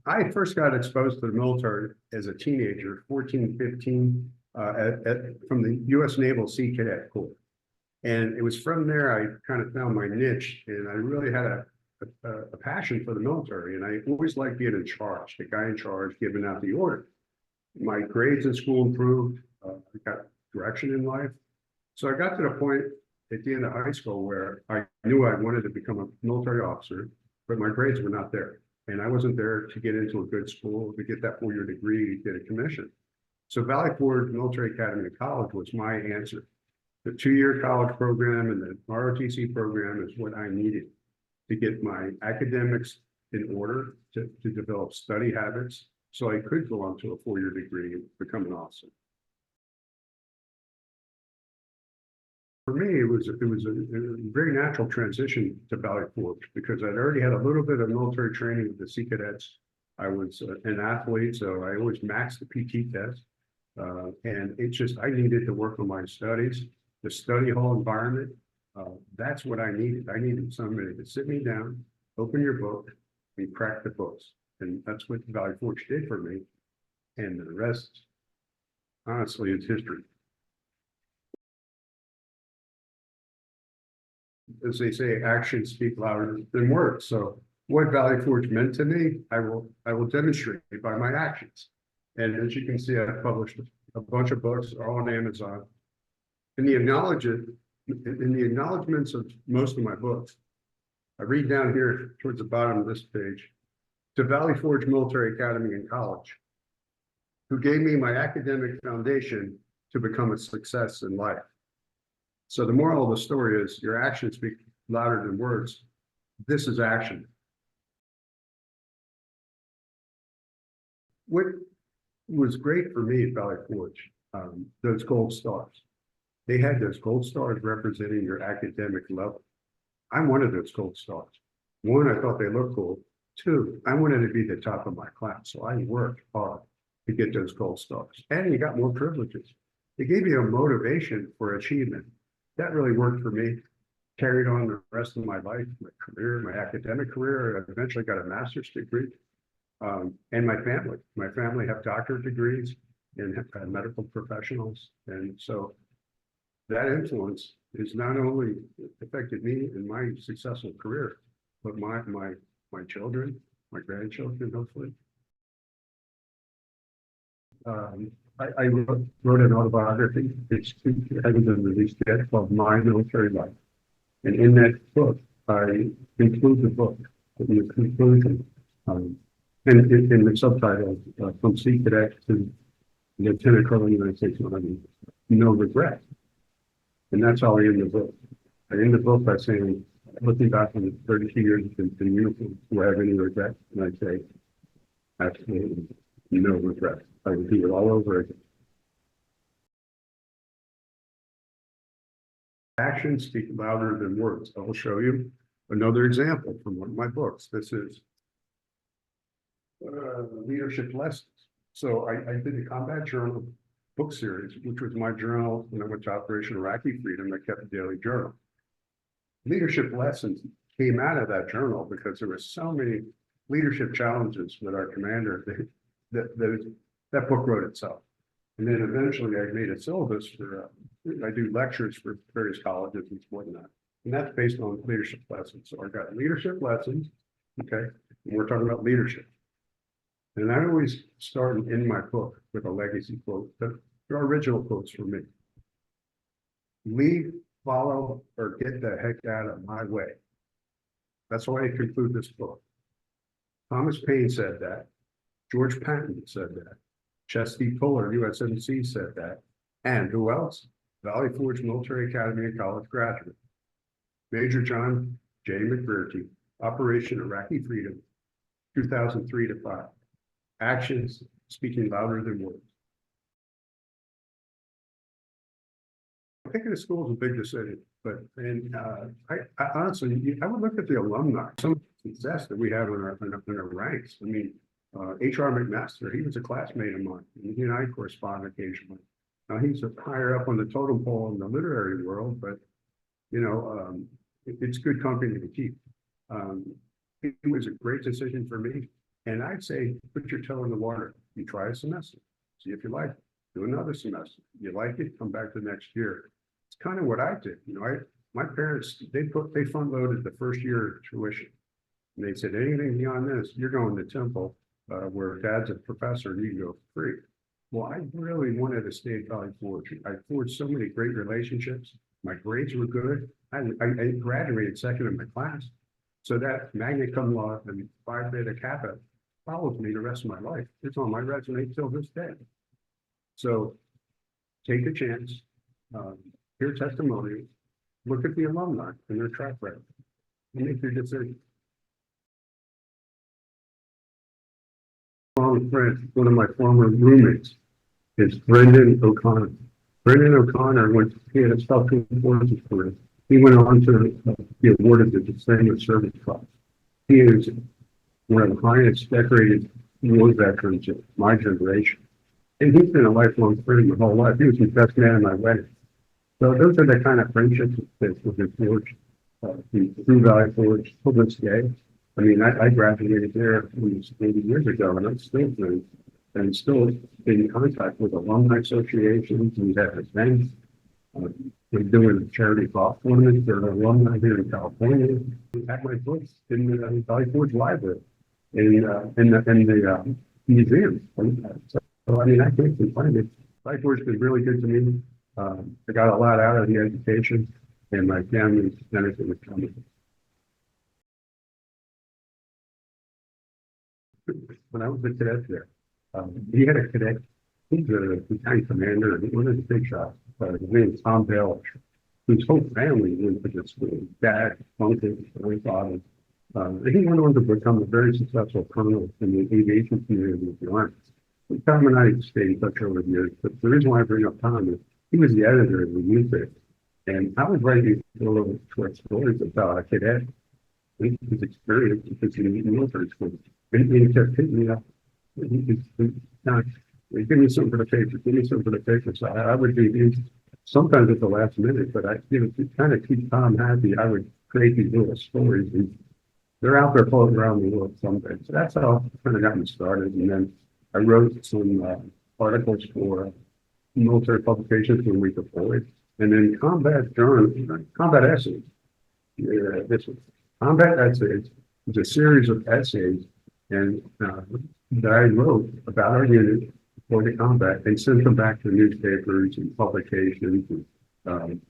I first got exposed to the military as a teenager, 14, 15, from the U.S. Naval Sea Cadet Corps. And it was from there I kind of found my niche, and I really had a passion for the military. And I always liked being in charge, the guy in charge giving out the order. My grades in school improved. I got direction in life. So I got to the point at the end of high school where I knew I wanted to become a military officer, but my grades were not there. And I wasn't there to get into a good school, to get that 4-year degree, to get a commission. So Valley Forge Military Academy and College was my answer. The 2-year college program and the ROTC program is what I needed to get my academics in order, to develop study habits, so I could go on to a 4-year degree and become an officer. For me, it was a very natural transition to Valley Forge because I'd already had a little bit of military training with the Sea Cadets. I was an athlete, so I always maxed the PT test. And it's just, I needed to work on my studies, the study hall environment. That's what I needed. I needed somebody to sit me down, open your book, and crack the books. And that's what Valley Forge did for me. And the rest, honestly, is history. As they say, actions speak louder than words. So what Valley Forge meant to me, I will demonstrate by my actions. And as you can see, I've published a bunch of books, all on Amazon. In the acknowledgements of most of my books, I read down here towards the bottom of this page, to Valley Forge Military Academy and College, who gave me my academic foundation to become a success in life. So the moral of the story is your actions speak louder than words. This is action. What was great for me at Valley Forge, those gold stars. They had those gold stars representing your academic level. I wanted those gold stars. One, I thought they looked cool. Two, I wanted to be the top of my class. So I worked hard to get those gold stars. And you got more privileges. It gave you a motivation for achievement. That really worked for me. Carried on the rest of my life, my career, my academic career. I eventually got a master's degree. And my family. My family have doctorate degrees and have medical professionals. And so that influence has not only affected me in my successful career, but my children, my grandchildren, hopefully. I wrote an autobiography. It hasn't been released yet, called My Military Life. And in that book, I include the book in the conclusion. And in the subtitle, From Sea Cadet to Lieutenant Colonel United States Army, No Regret. And that's how I end the book. I end the book by saying, looking back on the 32 years in uniform, do I have any regrets? And I say, absolutely no regrets. I would do it all over again. Actions speak louder than words. I will show you another example from one of my books. This is leadership lessons. So I did the Combat Journal book series, which was my journal when I went to Operation Iraqi Freedom. I kept a daily journal. Leadership lessons came out of that journal because there were so many leadership challenges with our commander that book wrote itself. And then eventually I made a syllabus for, I do lectures for various colleges and whatnot. And that's based on leadership lessons. So I got leadership lessons, okay? And we're talking about leadership. And I always start in my book with a legacy quote. They're original quotes for me. Lead, follow, or get the heck out of my way. That's why I conclude this book. Thomas Paine said that. George Patton said that. Chesty Puller, USMC, said that. And who else? Valley Forge Military Academy and College graduate. Major John J. McBrearty, Operation Iraqi Freedom, 2003 to 5. Actions speaking louder than words. Picking a school is a big decision, but I honestly, I would look at the alumni, some success that we have in our ranks. I mean, H.R. McMaster, he was a classmate of mine. He and I correspond occasionally. Now he's higher up on the totem pole in the literary world, but you know, it's good company to keep. It was a great decision for me. And I'd say, put your toe in the water. You try a semester, see if you like it. Do another semester. You like it, come back the next year. It's kind of what I did. My parents, they front loaded the first year of tuition. And they said, anything beyond this, you're going to Temple, where dad's a professor, and you can go free. Well, I really wanted to stay at Valley Forge. I forged so many great relationships. My grades were good. I graduated second in my class. So that Magna Cum Laude and Phi Beta Kappa follows me the rest of my life. It's on my resume till this day. So take a chance, hear testimonials, look at the alumni and their track record, and make your decision. Friend, one of my former roommates is Brendan O'Connor. Brendan O'Connor he had a special forces career. He went on to be awarded the Distinguished Service Cross. He is one of the highest decorated war veterans of my generation. And he's been a lifelong friend my whole life. He was the best man at my wedding. So those are the kind of friendships that was forged through Valley Forge till this day. I mean, I graduated there 80 years ago, and I'm still doing, and still in contact with alumni associations. We have events. We're doing a charity golf tournament for alumni here in California. We have my books in the Valley Forge Library, in the museum. So I mean, I can't complain. Valley Forge has been really good to me. I got a lot out of the education, and my family's benefited from it. When I was a cadet there, he had a cadet. He's a lieutenant commander, and one of the big shots. His name is Tom Bell. His whole family went to this school. Dad, uncle, grandfather. He went on to become a very successful colonel in the aviation community of the Army. Tom and I stayed in touch over the years, but the reason why I bring up Tom is he was the editor of the newspaper, and I was writing a little short stories about a cadet, his experience because he was in the military school. And he kept hitting me up. Give me something for the paper. Give me something for the paper. So I would be sometimes at the last minute, but to kind of keep Tom happy, I would create these little stories. And they're out there floating around the world someday. So that's how I kind of got me started. And then I wrote some articles for military publications when we deployed. And then combat essays. Yeah, this was combat essays. It's a series of essays and that I wrote about our unit for the combat and sent them back to newspapers and publications. And,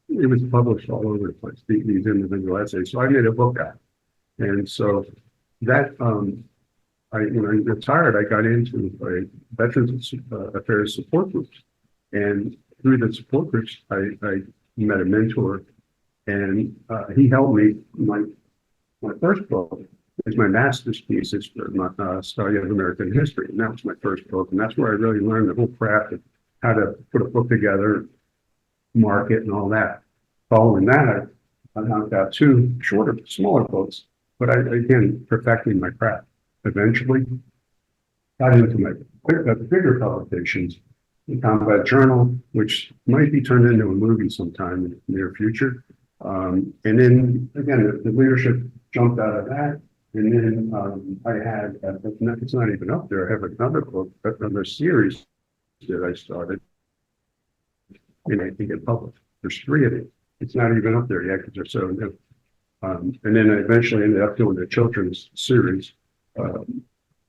it was published all over the place, these individual essays. So I made a book out. And so that, when I retired, I got into a Veterans Affairs support groups. And through the support groups, I met a mentor, and he helped me. My first book is my master's thesis for my study of American history. And that was my first book. And that's where I really learned the whole craft of how to put a book together, market, and all that. Following that, I knocked out two smaller books, but again, perfecting my craft. Eventually, got into my bigger publications, the Combat Journal, which might be turned into a movie sometime in the near future. And then again, the leadership jumped out of that. And then I had, it's not even up there, I have another book, another series that I started, and I think it published. There's three of it. It's not even up there yet because they're so new. And then I eventually ended up doing a children's series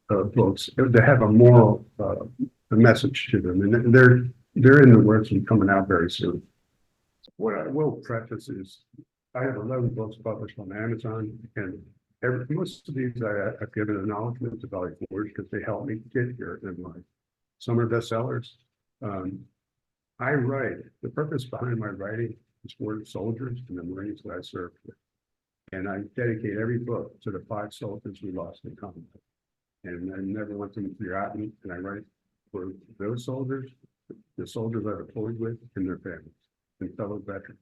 books that have a moral a message to them. And they're in the works and coming out very soon. What I will preface is I have 11 books published on Amazon, and most of these I've given acknowledgement to Valley Forge because they helped me get here in life. Some are bestsellers. I write, the purpose behind my writing is for the soldiers and the Marines that I served with. And I dedicate every book to the 5 soldiers we lost in combat. And I never want them to forget me. And I write for those soldiers, the soldiers I deployed with, and their families and fellow veterans.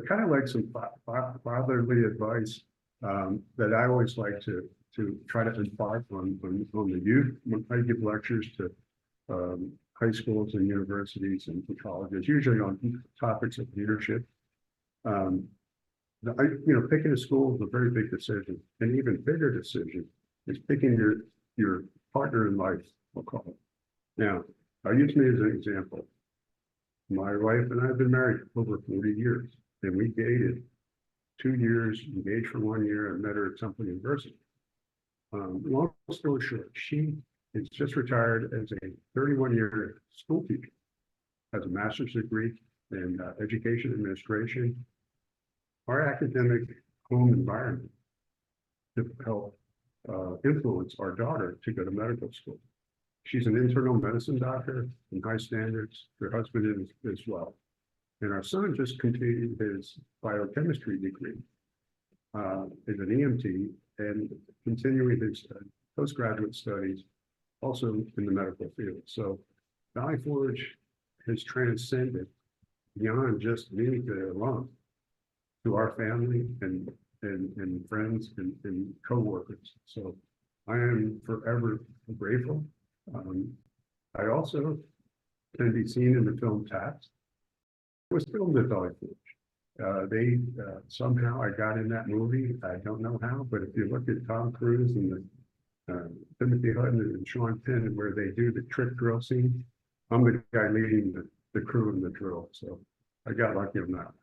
Kind of like some fatherly advice that I always like to try to impart on the youth when I give lectures to high schools and universities and colleges, usually on topics of leadership. The picking a school is a very big decision, and even bigger decision is picking your partner in life, we'll call it. Now, I'll use me as an example. My wife and I have been married over 40 years, and we dated 2 years, engaged for 1 year, and met her at Temple University. Long story short, she is just retired as a 31-year school teacher, has a master's degree in education administration. Our academic home environment to help influence our daughter to go to medical school. She's an internal medicine doctor in high standards. Her husband is as well. And our son just completed his biochemistry degree as an EMT and continuing his postgraduate studies also in the medical field. So Valley Forge has transcended beyond just me, the alum, to our family and friends and coworkers. So I am forever grateful. I also can be seen in the film Taps. It was filmed at Valley Forge. Somehow I got in that movie. I don't know how, but if you look at Tom Cruise and Timothy Hutton and Sean Penn, where they do the trick drill scene, I'm the guy leading the crew in the drill. So I got lucky on that.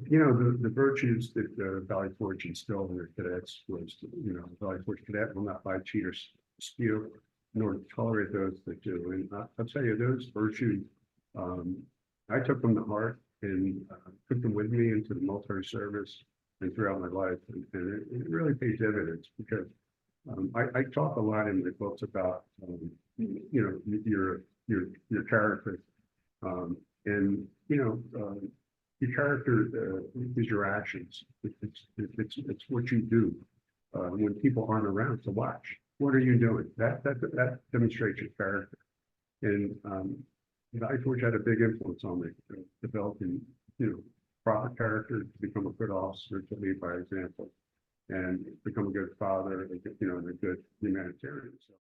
The virtues that Valley Forge instilled in their cadets was, Valley Forge cadet will not lie, cheat, or steal, nor tolerate those that do. And I'll tell you, those virtues, I took them to heart and took them with me into the military service and throughout my life. And it really paid dividends because I talk a lot in the books about, your character. Your character is your actions. It's what you do when people aren't around to watch. What are you doing? That demonstrates your character. And Valley Forge had a big influence on me, developing proper character to become a good officer, to lead by example, and become a good father, and a good humanitarian. So.